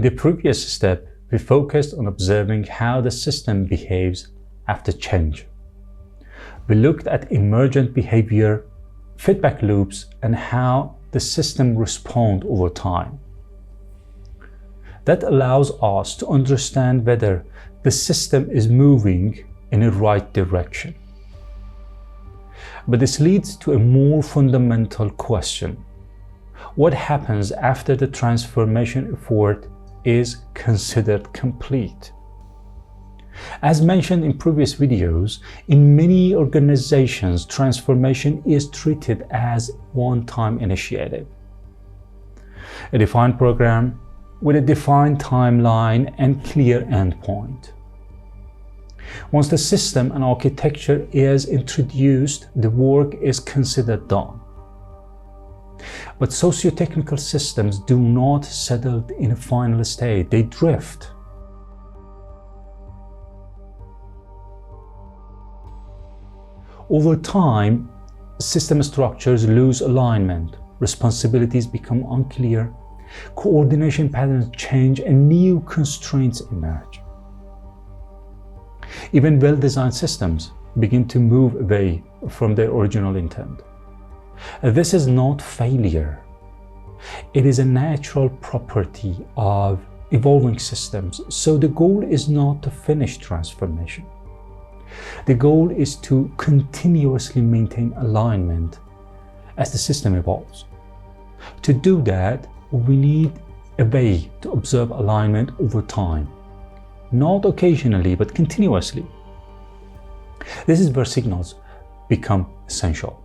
In the previous step, we focused on observing how the system behaves after change. We looked at emergent behavior, feedback loops, and how the system responds over time. That allows us to understand whether the system is moving in the right direction. But this leads to a more fundamental question. What happens after the transformation effort is considered complete? As mentioned in previous videos, in many organizations, transformation is treated as one-time initiative. A defined program with a defined timeline and clear endpoint. Once the system and architecture is introduced, the work is considered done. But sociotechnical systems do not settle in a final state, they drift. Over time, system structures lose alignment, responsibilities become unclear, coordination patterns change, and new constraints emerge. Even well-designed systems begin to move away from their original intent. This is not failure. It is a natural property of evolving systems, so the goal is not to finish transformation. The goal is to continuously maintain alignment as the system evolves. To do that, we need a way to observe alignment over time, not occasionally, but continuously. This is where signals become essential.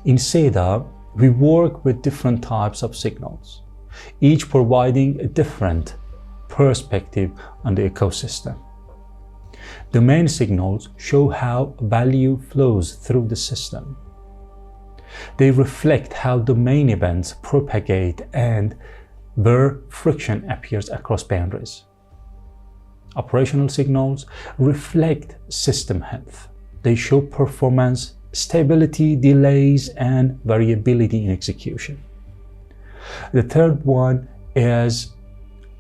In SEDA, we work with different types of signals, each providing a different perspective on the ecosystem. Domain signals show how value flows through the system. They reflect how domain events propagate and where friction appears across boundaries. Operational signals reflect system health. They show performance, stability, delays, and variability in execution. The third one is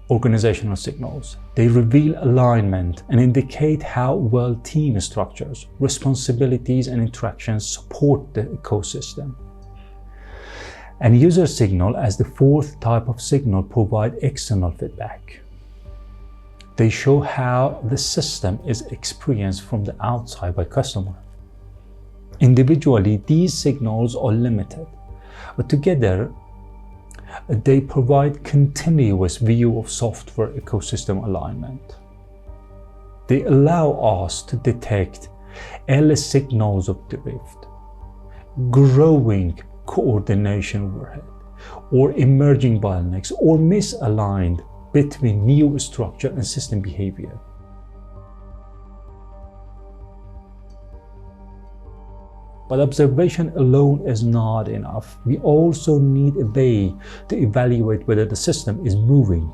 organizational signals. They reveal alignment and indicate how well team structures, responsibilities, and interactions support the ecosystem. And user signal, as the fourth type of signal, provide external feedback. They show how the system is experienced from the outside by customer. Individually, these signals are limited, but together they provide continuous view of software ecosystem alignment. They allow us to detect early signals of drift, growing coordination overhead, or emerging bottlenecks, or misaligned between new structure and system behavior. But observation alone is not enough. We also need a way to evaluate whether the system is moving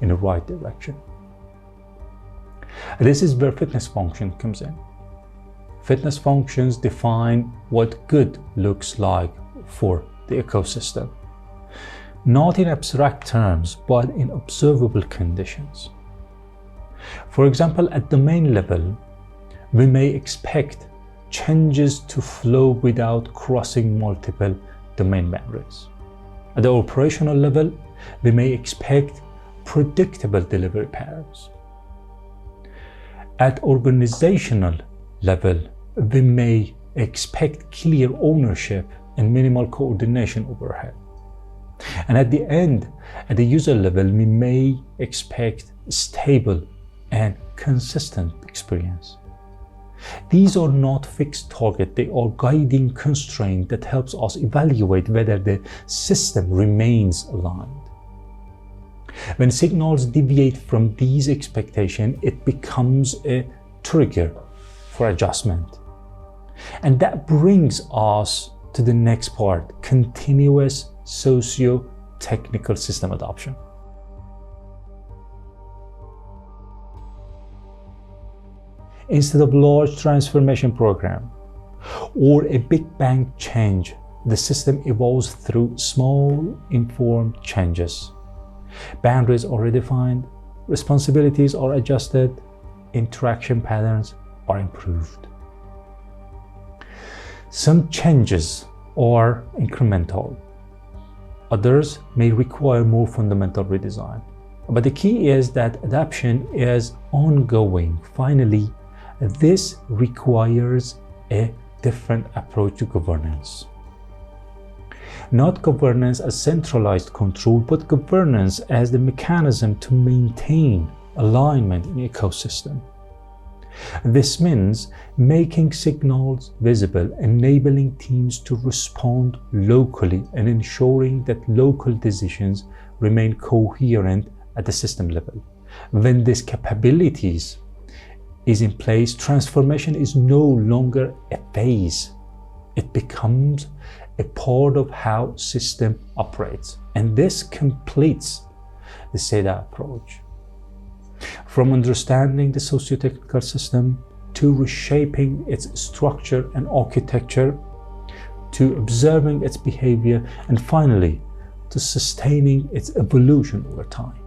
in the right direction. This is where fitness function comes in. Fitness functions define what good looks like for the ecosystem, not in abstract terms, but in observable conditions. For example, at domain level, we may expect changes to flow without crossing multiple domain boundaries. At the operational level, we may expect predictable delivery patterns. At organizational level, we may expect clear ownership and minimal coordination overhead. And at the end, at the user level, we may expect stable and consistent experience. These are not fixed targets, they are guiding constraints that helps us evaluate whether the system remains aligned. When signals deviate from these expectations, it becomes a trigger for adjustment. And that brings us to the next part, continuous socio-technical system adoption. Instead of large transformation program or a big bang change, the system evolves through small, informed changes. Boundaries are redefined, responsibilities are adjusted, interaction patterns are improved. Some changes are incremental. Others may require more fundamental redesign. But the key is that adaptation is ongoing. Finally, this requires a different approach to governance. Not governance as centralized control, but governance as the mechanism to maintain alignment in the ecosystem. This means making signals visible, enabling teams to respond locally, and ensuring that local decisions remain coherent at the system level. When these capabilities is in place, transformation is no longer a phase. It becomes a part of how system operates. And this completes the SEDA approach. From understanding the socio-technical system, to reshaping its structure and architecture, to observing its behavior, and finally, to sustaining its evolution over time.